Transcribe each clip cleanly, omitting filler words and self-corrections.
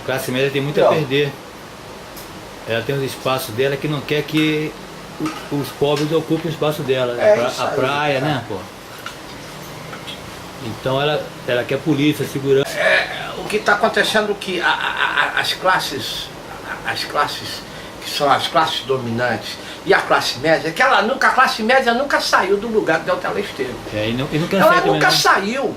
classe média tem muito a perder. Ela tem os espaços dela que não quer que os pobres ocupem o espaço dela. A praia, né, pô? Então ela quer polícia, segurança. O que está acontecendo é que as classes que são as classes dominantes e a classe média, que a classe média nunca saiu do lugar de onde ela esteve. Ela nunca saiu.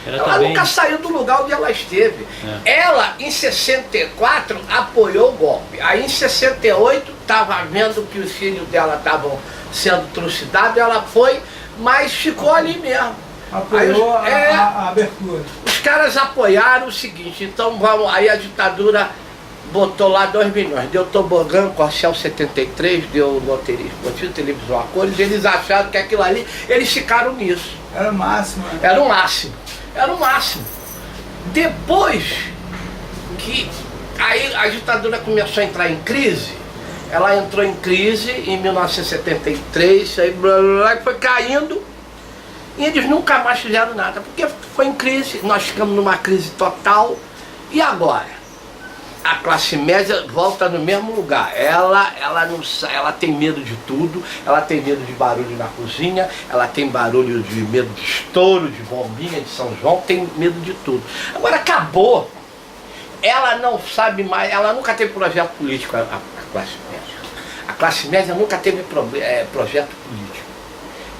Ela nunca saiu do lugar onde ela esteve. Ela, em 64, apoiou o golpe. Aí, em 68, estava vendo que os filhos dela estavam sendo trucidados, ela foi, mas ficou ali mesmo. Apoiou a abertura. Os caras apoiaram o seguinte, então vamos, aí a ditadura botou lá 2 milhões, deu tobogã, Corcel 73, deu loteria, televisão a cores, eles acharam que aquilo ali, eles ficaram nisso. Era o máximo, né? Era o máximo. Era o máximo. Depois que aí a ditadura começou a entrar em crise, ela entrou em crise em 1973, aí blá, blá, blá, foi caindo, e eles nunca mais fizeram nada, porque foi em crise, nós ficamos numa crise total, e agora? A classe média volta no mesmo lugar. Ela tem medo de tudo, ela tem medo de barulho na cozinha, ela tem medo de estouro, de bombinha de São João, tem medo de tudo. Agora acabou. Ela não sabe mais, ela nunca teve projeto político, a classe média. A classe média nunca teve projeto político.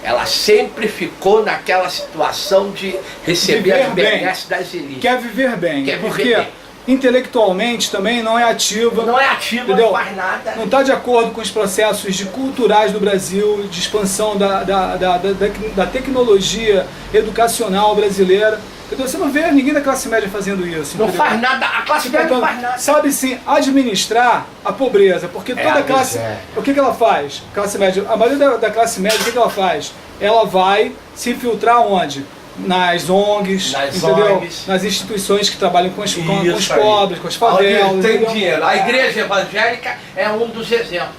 Ela sempre ficou naquela situação de receber as benesses das elites. Quer viver bem. Quer porque viver bem. Intelectualmente também não é ativa. Não é ativa, entendeu? Não faz nada. Não está de acordo com os processos culturais do Brasil, de expansão da tecnologia educacional brasileira. Entendeu? Você não vê ninguém da classe média fazendo isso. Não entendeu? faz nada, a classe média não faz nada. Sabe sim administrar a pobreza, porque toda classe. O que ela faz? Classe média, a maioria da classe média, o que ela faz? Ela vai se infiltrar onde? Nas ONGs, entendeu? Nas instituições que trabalham com os pobres, com as favelas. Tem dinheiro. A igreja evangélica é um dos exemplos.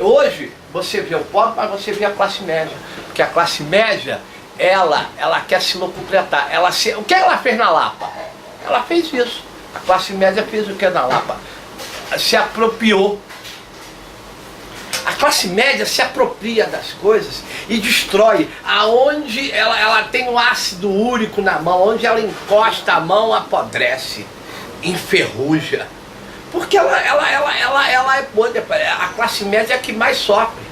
Hoje você vê o pobre, mas você vê a classe média. Porque a classe média, ela quer se locupletar. O que ela fez na Lapa? Ela fez isso. A classe média fez o que na Lapa? Se apropriou. A classe média se apropria das coisas e destrói. Aonde ela tem um ácido úrico na mão, onde ela encosta a mão, apodrece, enferruja. Porque ela é podre. A classe média é a que mais sofre.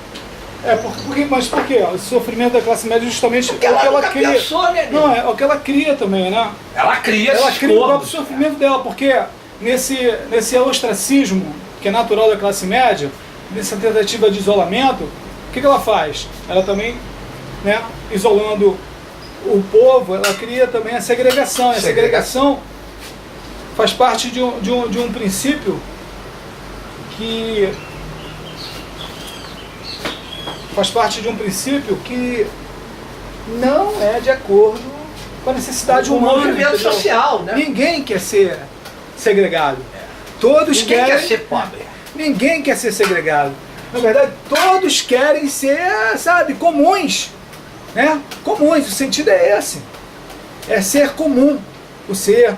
Mas por quê? O sofrimento da classe média justamente porque é o que ela cria. Pensou, né, não, é o que ela cria também, né? Ela cria o próprio sofrimento dela, porque nesse ostracismo que é natural da classe média, nessa tentativa de isolamento, o que ela faz? Ela também, né, isolando o povo, ela cria também a segregação. A segregação faz parte de um princípio que não é de acordo com a necessidade humana. O movimento social, né? Ninguém quer ser segregado. Ninguém quer ser pobre. Ninguém quer ser segregado. Na verdade, todos querem ser, sabe, comuns. Né? Comuns, o sentido é esse. É ser comum. O ser.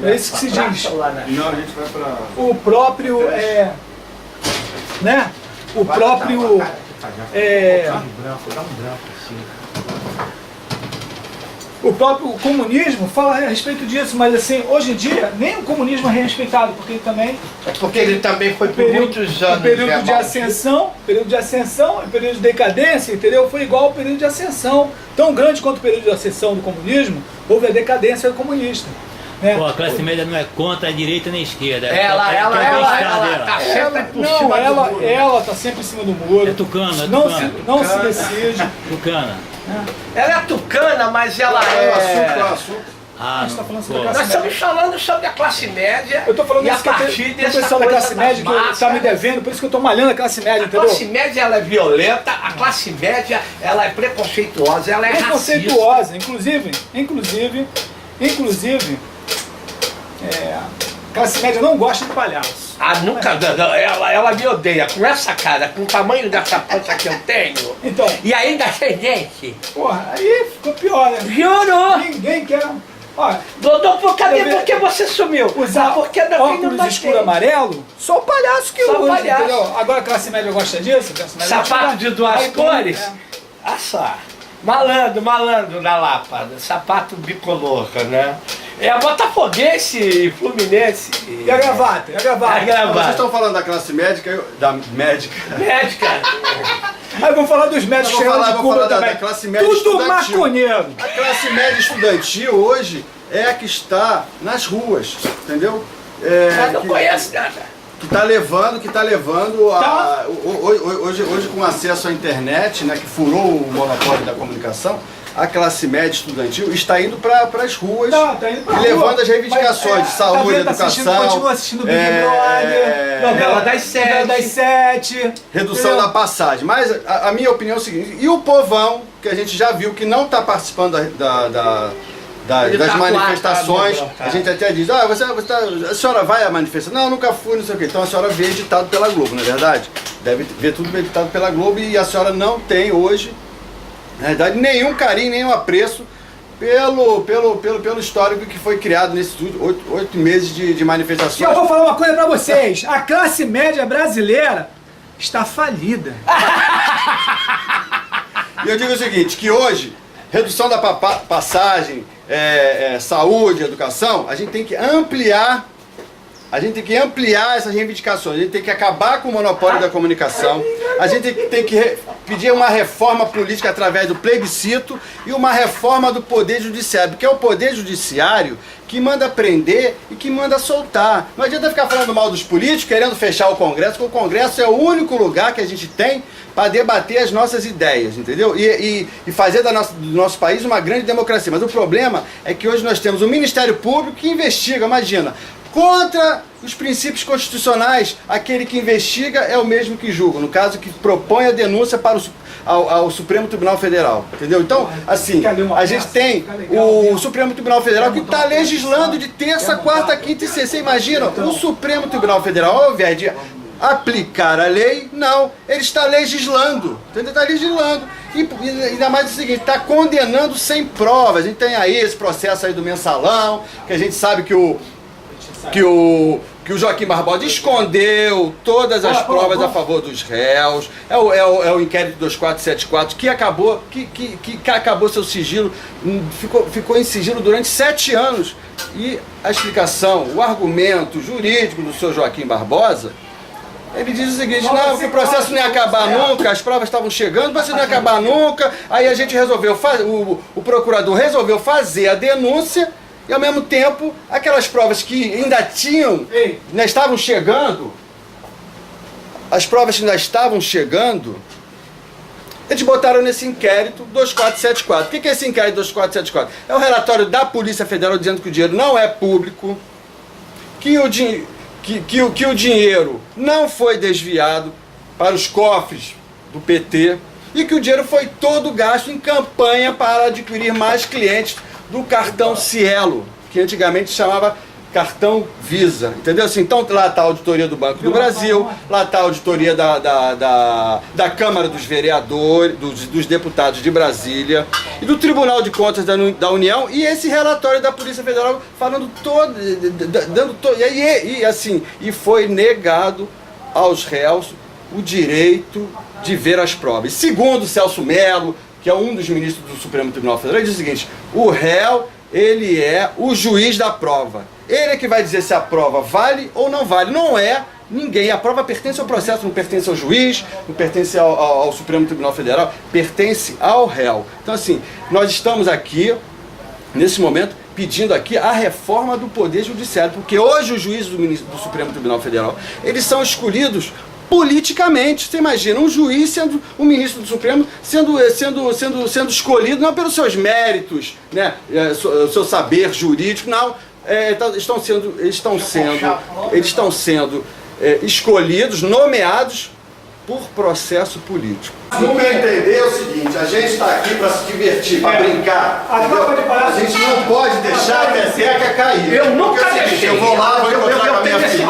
É isso que se diz. Não, a gente vai pra... O próprio. Né? O próprio. Dá um branco assim. O próprio comunismo fala a respeito disso, mas assim, hoje em dia, nem o comunismo é respeitado, porque ele também... Porque ele também foi por muitos anos... período de ascensão, e período de decadência, entendeu? Foi igual ao período de ascensão. Tão grande quanto o período de ascensão do comunismo, houve a decadência comunista. Né? Pô, a classe média não é contra a direita nem a esquerda. Ela tá sempre por cima do muro. Ela tá sempre em cima do muro. É tucana, Não se decide. Tucana. Ela é tucana, mas ela Açúcar. A gente está falando sobre a classe Nós estamos falando sobre a classe média. Eu estou falando e a isso que partir dessa pessoal da classe média que massa, está me devendo, por isso que eu estou malhando a classe média, entendeu? A classe média ela é violenta, a classe média ela é preconceituosa, ela é preconceituosa, inclusive, classe média não gosta de palhaço. Nunca, ela me odeia, com essa cara, com o tamanho dessa pança que eu tenho, então, e ainda sem dente. Porra, aí ficou pior, né? Piorou! Ninguém quer Olha, Dodô, cadê? Eu vi- Por que você sumiu? usar porque não óculos escuro amarelo, só o palhaço que Só o usa, palhaço. entendeu? Agora a classe média gosta disso? A classe média Sapato gosta de duas Aí, cores? é. Ah só. Malandro na Lapa. Sapato bicolor, né? É a Botafoguense e Fluminense. E a gravata? E a gravata? A gravata. Vocês estão falando da classe médica, da médica. Médica. Aí vamos falar dos médicos Eu vou chegados falar- de vou Cuba falar da também. classe média Tudo estudantil. maconheiro. A classe média estudantil hoje é a que está nas ruas, entendeu? Eu não que- conheço nada. que está levando Tá. hoje com acesso à internet, né, que furou o monopólio da comunicação, a classe média estudantil está indo para as ruas Tá indo pra e rua. levando as reivindicações Mas, de saúde, vendo, tá assistindo, educação, continua assistindo Big Brother, Novela das sete. Novela das 7. redução entendeu? da passagem. Mas a minha opinião é o seguinte, e o povão, que a gente já viu que não está participando Ele das tá manifestações, quatro, tá. a gente até diz, a senhora vai à manifestação? Não, nunca fui, não sei o quê. Então a senhora vê editado pela Globo, não é verdade? Deve ver tudo editado pela Globo e a senhora não tem hoje, na verdade, nenhum carinho, nenhum apreço pelo histórico que foi criado nesses 8 meses de E eu manifestações. vou falar uma coisa pra vocês. A classe média brasileira está falida. E eu digo o seguinte, que hoje, redução da passagem, saúde, educação, a gente tem que ampliar essas reivindicações, a gente tem que acabar com o monopólio da comunicação, a gente tem que pedir uma reforma política através do plebiscito e uma reforma do poder judiciário, porque é o poder judiciário que manda prender e que manda soltar. Não adianta ficar falando mal dos políticos, querendo fechar o Congresso, porque o Congresso é o único lugar que a gente tem para debater as nossas ideias, entendeu? E fazer do nosso país uma grande democracia. Mas o problema é que hoje nós temos um Ministério Público que investiga, imagina, contra os princípios constitucionais. Aquele que investiga é o mesmo que julga, no caso que propõe a denúncia para ao Supremo Tribunal Federal, entendeu? Então, assim, a gente tem o Supremo Tribunal Federal que está legislando de terça, quarta, quinta e sexta. Você imagina, o Supremo Tribunal Federal, ao invés de aplicar a lei, não, ele está legislando, entendeu? Está legislando. E ainda mais o seguinte, está condenando sem provas. A gente tem aí esse processo aí do mensalão, que a gente sabe que o Joaquim Barbosa escondeu todas as provas a favor dos réus. É o inquérito 2474 que acabou, que acabou seu sigilo, ficou em sigilo durante 7 anos. E a explicação, o argumento jurídico do senhor Joaquim Barbosa, ele diz o seguinte, não, que o processo não ia acabar nunca, as provas estavam chegando, o processo não ia acabar nunca, aí a gente resolveu, o procurador resolveu fazer a denúncia. E ao mesmo tempo, aquelas provas que ainda ainda estavam chegando, as provas que ainda estavam chegando, eles botaram nesse inquérito 2474. O que é esse inquérito 2474? É o relatório da Polícia Federal dizendo que o dinheiro não é público, que o dinheiro não foi desviado para os cofres do PT e que o dinheiro foi todo gasto em campanha para adquirir mais clientes do cartão Cielo, que antigamente se chamava cartão Visa, entendeu? Assim, então lá está a auditoria do Banco do Brasil, lá está a auditoria da Câmara dos Vereadores, dos deputados de Brasília e do Tribunal de Contas da União e esse relatório da Polícia Federal falando e foi negado aos réus o direito de ver as provas. Segundo Celso Mello, que é um dos ministros do Supremo Tribunal Federal, ele diz o seguinte, o réu, ele é o juiz da prova. Ele é que vai dizer se a prova vale ou não vale. Não é ninguém. A prova pertence ao processo, não pertence ao juiz, não pertence ao Supremo Tribunal Federal, pertence ao réu. Então, assim, nós estamos aqui, nesse momento, pedindo aqui a reforma do Poder Judiciário, porque hoje os juízes do Supremo Tribunal Federal, eles são escolhidos politicamente. Você imagina um juiz sendo um ministro do Supremo sendo escolhido não pelos seus méritos, né, seu saber jurídico, não, eles estão sendo escolhidos, nomeados por processo político. No meu entender é o seguinte, a gente está aqui para se divertir, para brincar. A gente não pode deixar a peteca cair. Eu nunca deixei. Eu vou lá, vou encontrar com a minha filhinha,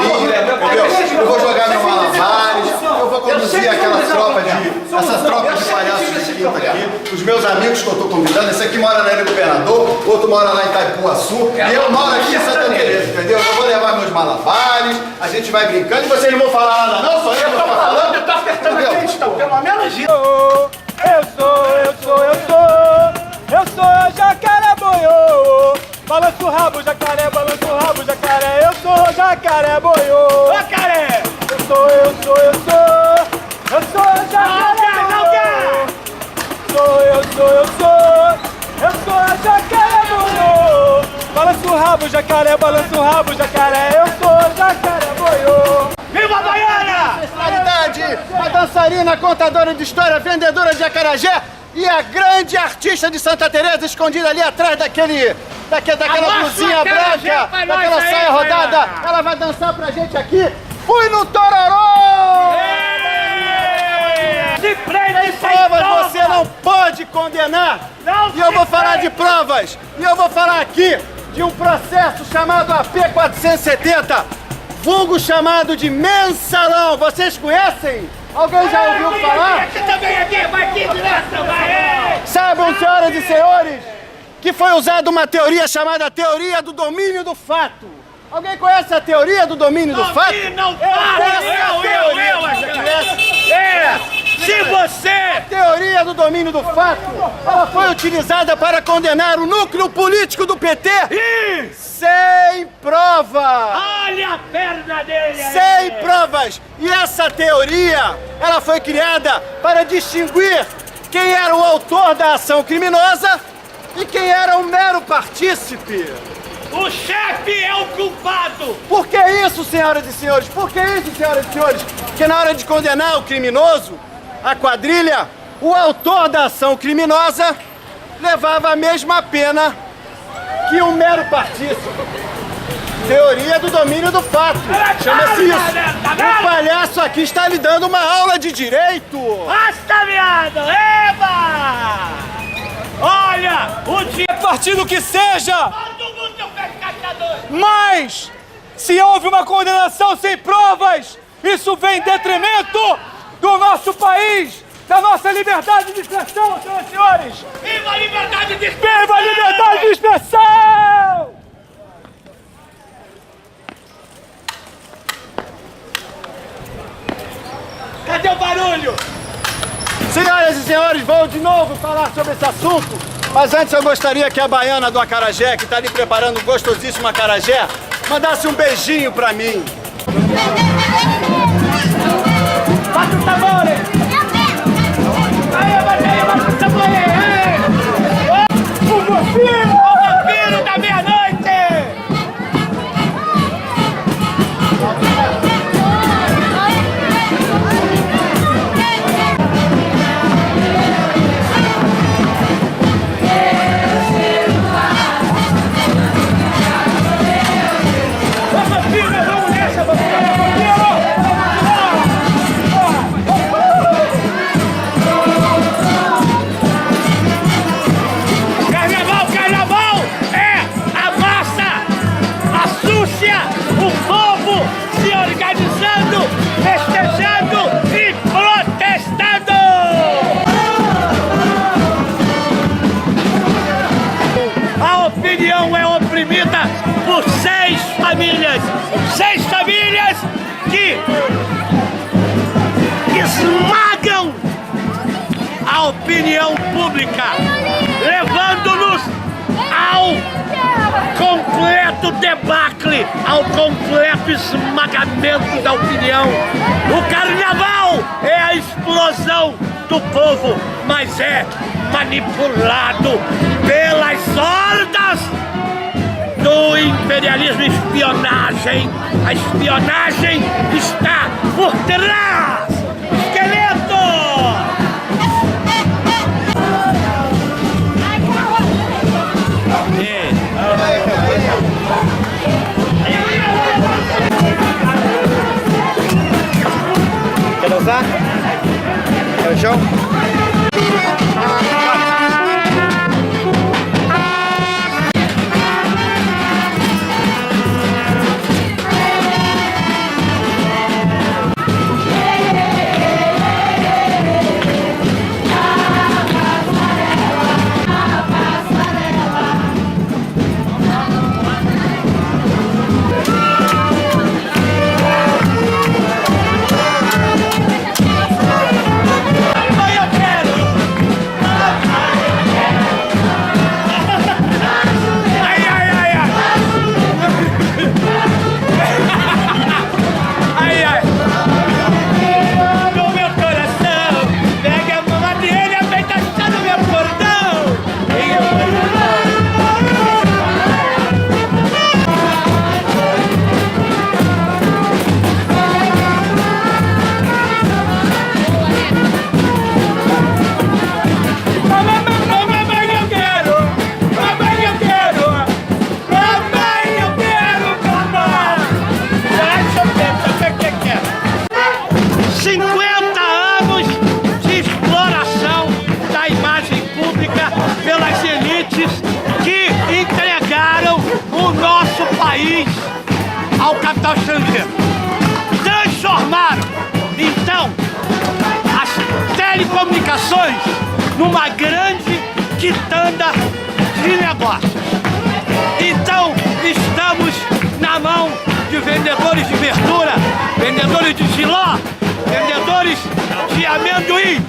eu vou jogar meu malabares, eu vou conduzir essas tropas de palhaços junto aqui, os meus amigos que eu estou convidando. Esse aqui mora na Ilha do Governador, outro mora lá em Itaipuaçu, e eu moro aqui em Santa Teresa, entendeu? Eu vou levar meus malabares, a gente vai brincando e vocês não vão falar nada não, só eu vou ficar falando. Eu tô apertando aqui, então, pelo menos isso. Eu sou a jacaré boiô. Balança o rabo, jacaré, balança o rabo, jacaré. Eu sou o jacaré boiô. Jacaré! Eu sou a jacaré boiô. Eu sou a jacaré boiô. Balança o rabo, jacaré, balança o rabo, jacaré. Eu sou a jacaré boiô. Viva a Baiana! Personalidade, a dançarina, contadora de história, vendedora de acarajé e a grande artista de Santa Teresa escondida ali atrás daquela blusinha branca, daquela saia rodada. Ela vai dançar pra gente aqui. Fui no Tororó! Se prende, Provas você não pode condenar. E eu vou falar de provas. E eu vou falar aqui de um processo chamado AP 470, vulgo chamado de mensalão. Vocês conhecem? Alguém já ouviu falar? Sabem, senhoras e senhores, que foi usada uma teoria chamada teoria do domínio do fato. Alguém conhece a teoria do domínio do fato? Se você... A teoria do domínio do fato, ela foi utilizada para condenar o núcleo político do PT sem prova. Olha a perna dele aí. Sem provas. E essa teoria, ela foi criada para distinguir quem era o autor da ação criminosa e quem era um mero partícipe. O chefe é o culpado. Por que isso, senhoras e senhores? Por que isso, senhoras e senhores? Porque na hora de condenar o criminoso, a quadrilha, o autor da ação criminosa levava a mesma pena que um mero partícipe. Teoria do domínio do fato. Chama-se isso. O palhaço aqui está lhe dando uma aula de direito. Basta, viado! Eba! Olha, o dia partido que seja! Mas, se houve uma condenação sem provas, isso vem em detrimento do nosso país, da nossa liberdade de expressão, senhoras e senhores! Viva a liberdade de expressão! Viva a liberdade de expressão! Cadê o barulho? Senhoras e senhores, vou de novo falar sobre esse assunto, mas antes eu gostaria que a baiana do acarajé, que está ali preparando um gostosíssimo acarajé, mandasse um beijinho pra mim. Bate o tambor! Aí, bate o tambor! O vampiro da meia-noite! Por seis famílias que esmagam a opinião pública, levando-nos ao completo debacle, ao completo esmagamento da opinião. O carnaval é a explosão do povo, mas é manipulado pelas hordas do imperialismo e espionagem. A espionagem está por trás. Esqueleto! Quer dançar? Quer o show? país ao capital estrangeiro. Transformaram, então, as telecomunicações numa grande quitanda de negócios. Então, estamos na mão de vendedores de verdura, vendedores de giló, vendedores de amendoim,